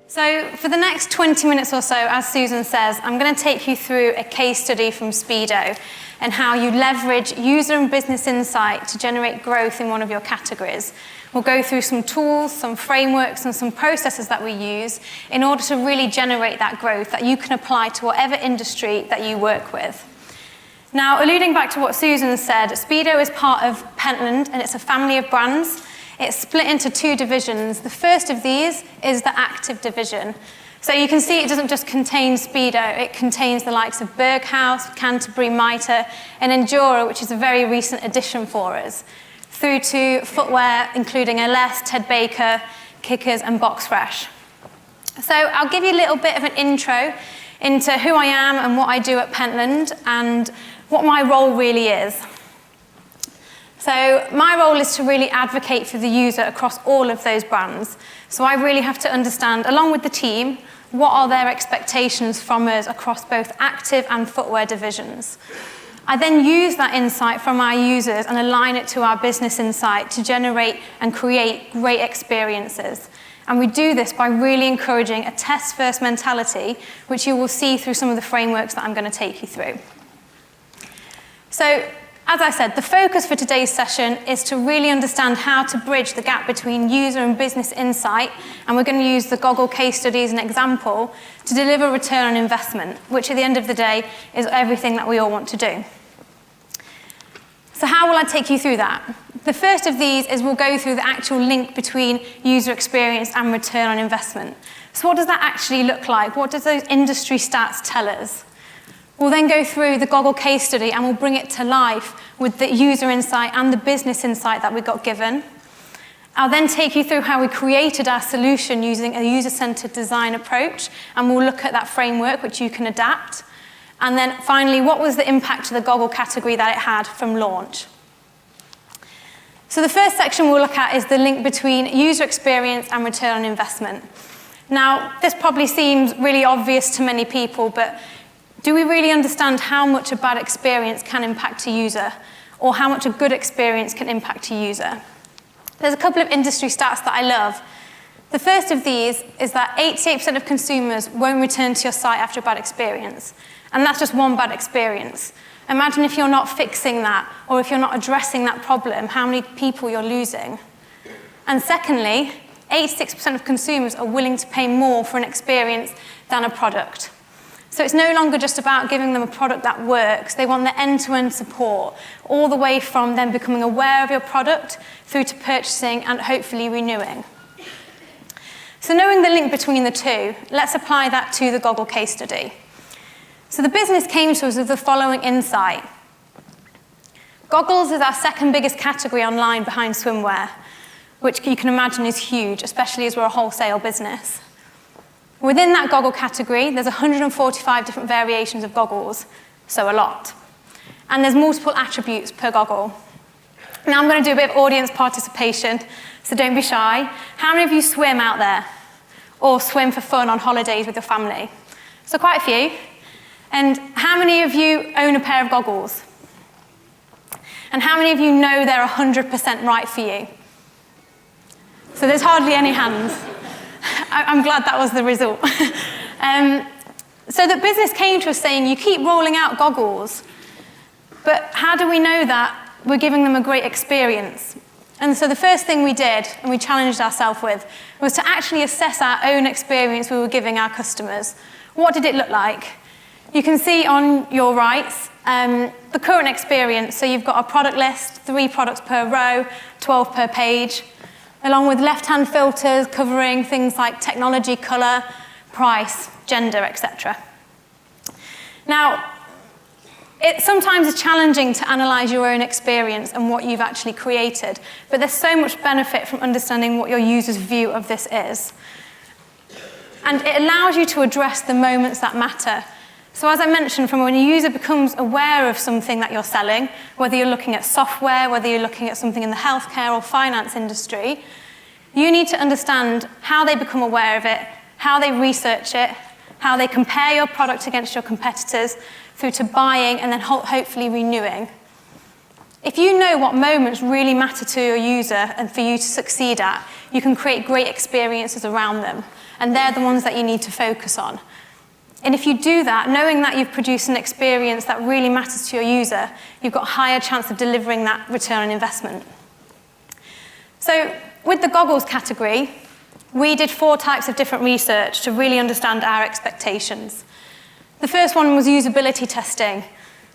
So for the next 20 minutes or so, as Susan says, I'm going to take you through a case study from Speedo and how you leverage user and business insight to generate growth in one of your categories. We'll go through some tools, some frameworks, and some processes that we use in order to really generate that growth that you can apply to whatever industry that you work with. Now, alluding back to what Susan said, Speedo is part of Pentland, and it's a family of brands. It's split into two divisions. The first of these is the active division. So you can see it doesn't just contain Speedo, it contains the likes of Berghaus, Canterbury, Mitre, and Endura, which is a very recent addition for us, through to footwear, including LS, Ted Baker, Kickers, and Box Fresh. So I'll give you a little bit of an intro into who I am and what I do at Pentland and what my role really is. So my role is to really advocate for the user across all of those brands. So I really have to understand, along with the team, what are their expectations from us across both active and footwear divisions. I then use that insight from our users and align it to our business insight to generate and create great experiences. And we do this by really encouraging a test-first mentality, which you will see through some of the frameworks that I'm going to take you through. So, as I said, the focus for today's session is to really understand how to bridge the gap between user and business insight, and we're going to use the Goggle case study as an example to deliver return on investment, which at the end of the day is everything that we all want to do. So how will I take you through that? The first of these is we'll go through the actual link between user experience and return on investment. So what does that actually look like? What does those industry stats tell us? We'll then go through the Goggle case study and we'll bring it to life with the user insight and the business insight that we got given. I'll then take you through how we created our solution using a user-centered design approach, and we'll look at that framework which you can adapt. And then finally, what was the impact to the Goggle category that it had from launch? So the first section we'll look at is the link between user experience and return on investment. Now, this probably seems really obvious to many people, but do we really understand how much a bad experience can impact a user, or how much a good experience can impact a user? There's a couple of industry stats that I love. The first of these is that 88% of consumers won't return to your site after a bad experience. And that's just one bad experience. Imagine if you're not fixing that, or if you're not addressing that problem, how many people you're losing. And secondly, 86% of consumers are willing to pay more for an experience than a product. So it's no longer just about giving them a product that works. They want the end-to-end support, all the way from them becoming aware of your product through to purchasing and hopefully renewing. So knowing the link between the two, let's apply that to the Goggle case study. So the business came to us with the following insight. Goggles is our second biggest category online behind swimwear, which you can imagine is huge, especially as we're a wholesale business. Within that goggle category, there's 145 different variations of goggles, so a lot. And there's multiple attributes per goggle. Now I'm going to do a bit of audience participation, so don't be shy. How many of you swim out there? Or swim for fun on holidays with your family? So quite a few. And how many of you own a pair of goggles? And how many of you know they're 100% right for you? So there's hardly any hands. I'm glad that was the result. So the business came to us saying, you keep rolling out goggles, but how do we know that we're giving them a great experience? And so the first thing we did, and we challenged ourselves with, was to actually assess our own experience we were giving our customers. What did it look like? You can see on your right the current experience. So you've got a product list, 3 products per row, 12 per page, along with left-hand filters covering things like technology, color, price, gender, etc. Now, it sometimes is challenging to analyze your own experience and what you've actually created, but there's so much benefit from understanding what your user's view of this is. And it allows you to address the moments that matter. So as I mentioned, from when a user becomes aware of something that you're selling, whether you're looking at software, whether you're looking at something in the healthcare or finance industry, you need to understand how they become aware of it, how they research it, how they compare your product against your competitors, through to buying and then hopefully renewing. If you know what moments really matter to your user and for you to succeed at, you can create great experiences around them. And they're the ones that you need to focus on. And if you do that, knowing that you've produced an experience that really matters to your user, you've got a higher chance of delivering that return on investment. So with the goggles category, we did 4 types of different research to really understand our expectations. The first one was usability testing.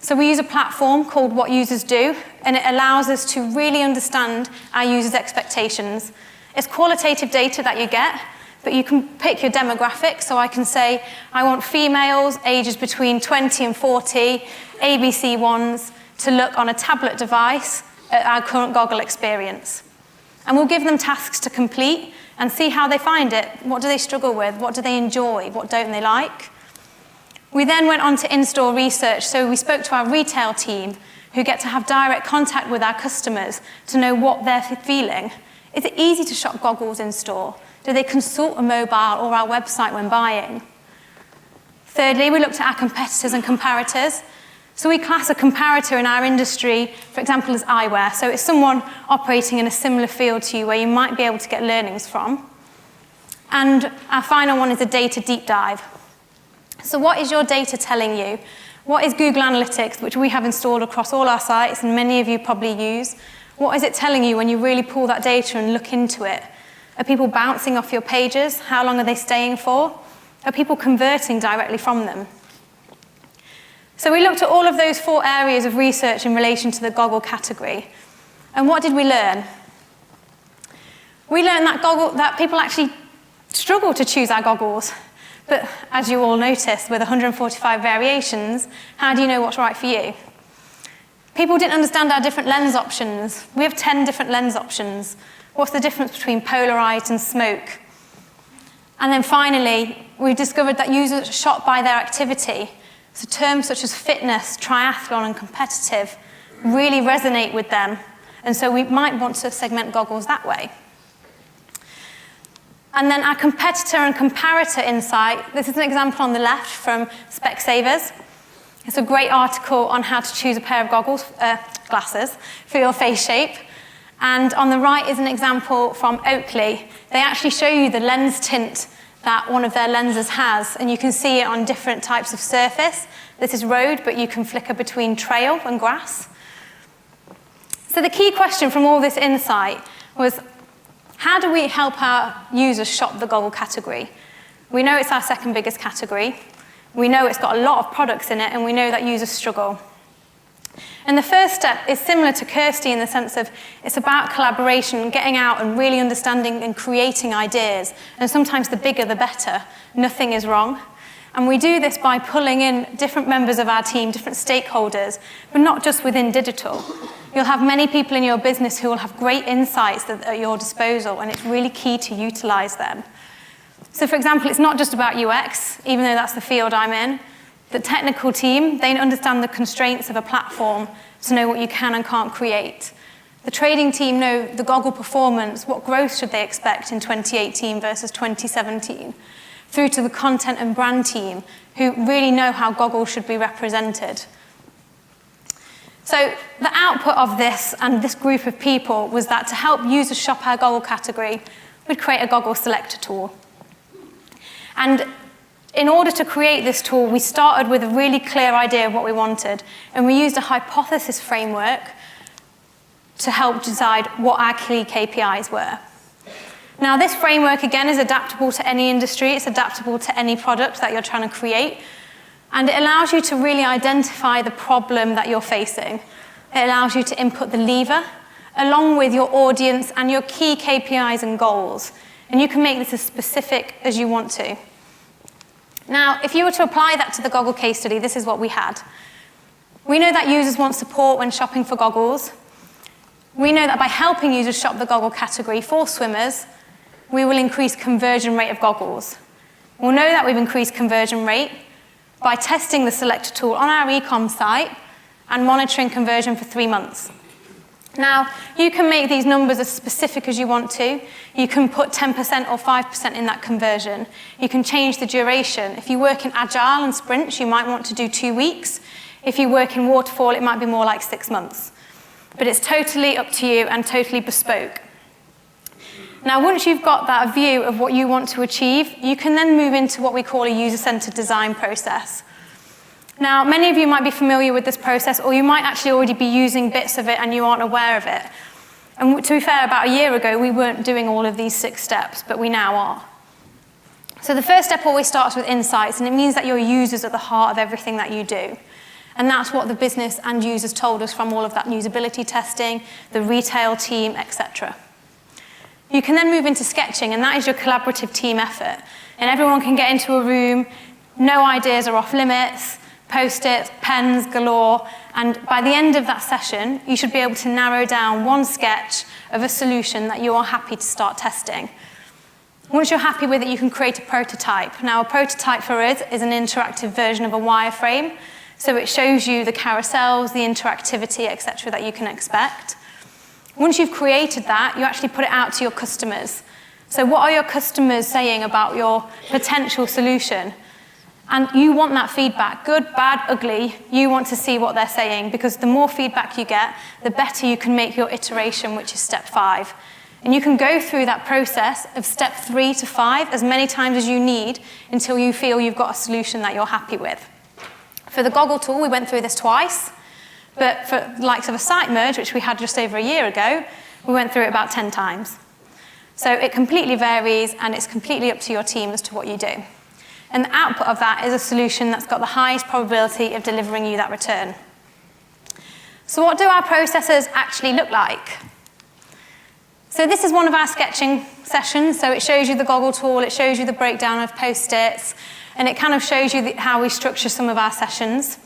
So we use a platform called What Users Do, and it allows us to really understand our users' expectations. It's qualitative data that you get, but you can pick your demographics. So I can say, I want females, ages between 20 and 40, ABC ones, to look on a tablet device at our current goggle experience. And we'll give them tasks to complete and see how they find it. What do they struggle with? What do they enjoy? What don't they like? We then went on to in-store research. So we spoke to our retail team, who get to have direct contact with our customers to know what they're feeling. Is it easy to shop goggles in store? Do they consult a mobile or our website when buying? Thirdly, we looked at our competitors and comparators. So we class a comparator in our industry, for example, as eyewear. So it's someone operating in a similar field to you where you might be able to get learnings from. And our final one is a data deep dive. So what is your data telling you? What is Google Analytics, which we have installed across all our sites and many of you probably use? What is it telling you when you really pull that data and look into it? Are people bouncing off your pages? How long are they staying for? Are people converting directly from them? So we looked at all of those 4 areas of research in relation to the goggle category. And what did we learn? We learned that people actually struggle to choose our goggles. But as you all noticed, with 145 variations, how do you know what's right for you? People didn't understand our different lens options. We have 10 different lens options. What's the difference between polarized and smoke? And then finally, we discovered that users shop by their activity. So terms such as fitness, triathlon, and competitive really resonate with them. And so we might want to segment goggles that way. And then our competitor and comparator insight. This is an example on the left from Specsavers. It's a great article on how to choose a pair of glasses for your face shape. And on the right is an example from Oakley. They actually show you the lens tint that one of their lenses has, and you can see it on different types of surface. This is road, but you can flicker between trail and grass. So the key question from all this insight was, how do we help our users shop the goggle category? We know it's our second biggest category. We know it's got a lot of products in it, and we know that users struggle. And the first step is similar to Kirsty in the sense of it's about collaboration, getting out and really understanding and creating ideas. And sometimes the bigger, the better. Nothing is wrong. And we do this by pulling in different members of our team, different stakeholders, but not just within digital. You'll have many people in your business who will have great insights at your disposal, and it's really key to utilize them. So for example, it's not just about UX, even though that's the field I'm in. The technical team, they understand the constraints of a platform to know what you can and can't create. The trading team know the goggle performance, what growth should they expect in 2018 versus 2017, through to the content and brand team, who really know how goggles should be represented. So the output of this and this group of people was that to help users shop our goggle category, we'd create a goggle selector tool. And in order to create this tool, we started with a really clear idea of what we wanted, and we used a hypothesis framework to help decide what our key KPIs were. Now, this framework, again, is adaptable to any industry. It's adaptable to any product that you're trying to create, and it allows you to really identify the problem that you're facing. It allows you to input the lever, along with your audience and your key KPIs and goals, and you can make this as specific as you want to. Now, if you were to apply that to the goggle case study, this is what we had. We know that users want support when shopping for goggles. We know that by helping users shop the goggle category for swimmers, we will increase conversion rate of goggles. We'll know that we've increased conversion rate by testing the selector tool on our e-com site and monitoring conversion for 3 months. Now, you can make these numbers as specific as you want to. You can put 10% or 5% in that conversion. You can change the duration. If you work in agile and sprints, you might want to do 2 weeks. If you work in waterfall, it might be more like 6 months. But it's totally up to you and totally bespoke. Now, once you've got that view of what you want to achieve, you can then move into what we call a user-centered design process. Now, many of you might be familiar with this process, or you might actually already be using bits of it and you aren't aware of it. And to be fair, about a year ago, we weren't doing all of these 6 steps, but we now are. So the first step always starts with insights, and it means that your users are at the heart of everything that you do. And that's what the business and users told us from all of that usability testing, the retail team, etc. You can then move into sketching, and that is your collaborative team effort. And everyone can get into a room, no ideas are off limits, Post-its, pens galore, and by the end of that session, you should be able to narrow down one sketch of a solution that you are happy to start testing. Once you're happy with it, you can create a prototype. Now, a prototype for us is an interactive version of a wireframe, so it shows you the carousels, the interactivity, etc., that you can expect. Once you've created that, you actually put it out to your customers. So what are your customers saying about your potential solution? And you want that feedback, good, bad, ugly. You want to see what they're saying, because the more feedback you get, the better you can make your iteration, which is step 5. And you can go through that process of step 3 to 5 as many times as you need until you feel you've got a solution that you're happy with. For the goggle tool, we went through this twice. But for the likes of a site merge, which we had just over a year ago, we went through it about 10 times. So it completely varies, and it's completely up to your team as to what you do. And the output of that is a solution that's got the highest probability of delivering you that return. So what do our processes actually look like? So this is one of our sketching sessions. So it shows you the goggle tool, it shows you the breakdown of Post-its, and it kind of shows you how we structure some of our sessions.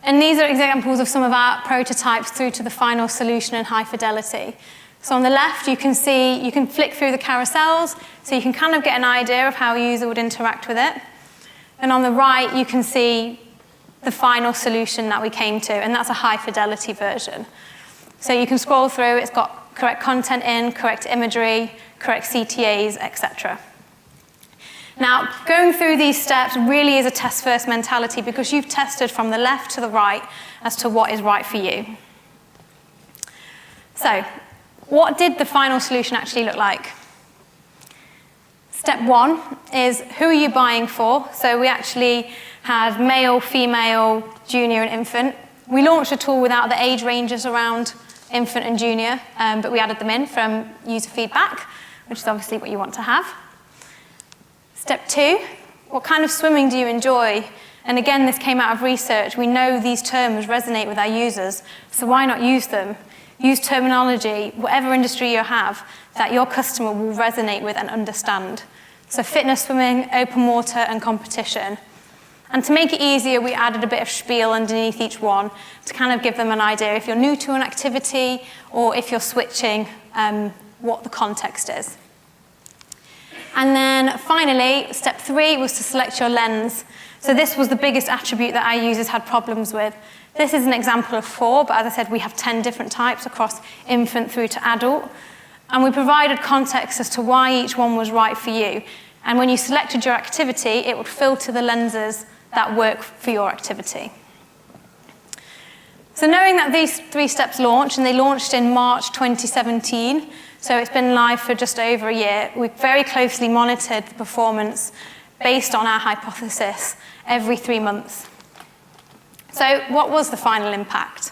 And these are examples of some of our prototypes through to the final solution in high fidelity. So on the left, you can see, you can flick through the carousels, so you can kind of get an idea of how a user would interact with it. And on the right, you can see the final solution that we came to, and that's a high fidelity version. So you can scroll through, it's got correct content in, correct imagery, correct CTAs, etc. Now, going through these steps really is a test-first mentality, because you've tested from the left to the right as to what is right for you. So, what did the final solution actually look like? Step 1 is, who are you buying for? So we actually had male, female, junior, and infant. We launched a tool without the age ranges around infant and junior, but we added them in from user feedback, which is obviously what you want to have. Step 2, what kind of swimming do you enjoy? And again, this came out of research. We know these terms resonate with our users, so why not use them? Use terminology, whatever industry you have, that your customer will resonate with and understand. So fitness, swimming, open water, and competition. And to make it easier, we added a bit of spiel underneath each one to kind of give them an idea if you're new to an activity or if you're switching, what the context is. And then finally, step 3 was to select your lens. So this was the biggest attribute that our users had problems with. This is an example of 4, but as I said, we have 10 different types across infant through to adult. And we provided context as to why each one was right for you. And when you selected your activity, it would filter the lenses that work for your activity. So knowing that these 3 steps launched, and they launched in March 2017, so it's been live for just over a year, we've very closely monitored the performance based on our hypothesis every 3 months. So what was the final impact?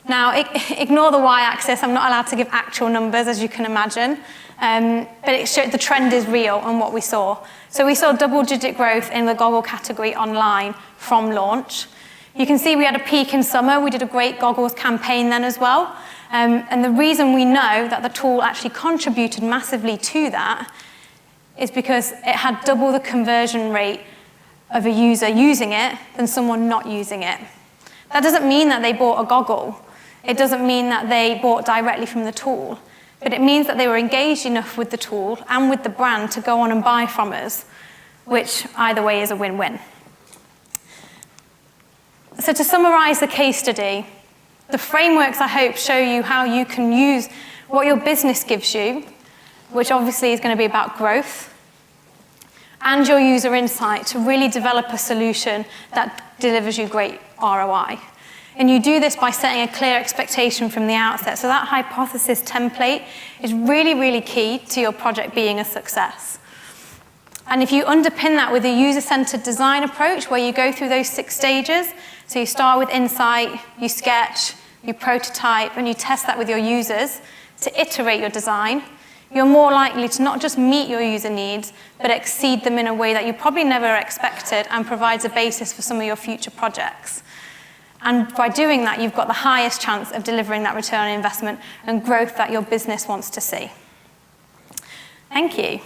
Now, ignore the y-axis. I'm not allowed to give actual numbers, as you can imagine. But it showed the trend is real on what we saw. So we saw double-digit growth in the goggle category online from launch. You can see we had a peak in summer. We did a great goggles campaign then as well. And the reason we know that the tool actually contributed massively to that is because it had double the conversion rate of a user using it than someone not using it. That doesn't mean that they bought a goggle. It doesn't mean that they bought directly from the tool. But it means that they were engaged enough with the tool and with the brand to go on and buy from us, which either way is a win-win. So to summarize the case study, the frameworks, I hope, show you how you can use what your business gives you, which obviously is going to be about growth, and your user insight to really develop a solution that delivers you great ROI. And you do this by setting a clear expectation from the outset. So that hypothesis template is really, really key to your project being a success. And if you underpin that with a user-centered design approach where you go through those 6 stages, so you start with insight, you sketch, you prototype, and you test that with your users to iterate your design, you're more likely to not just meet your user needs, but exceed them in a way that you probably never expected and provides a basis for some of your future projects. And by doing that, you've got the highest chance of delivering that return on investment and growth that your business wants to see. Thank you.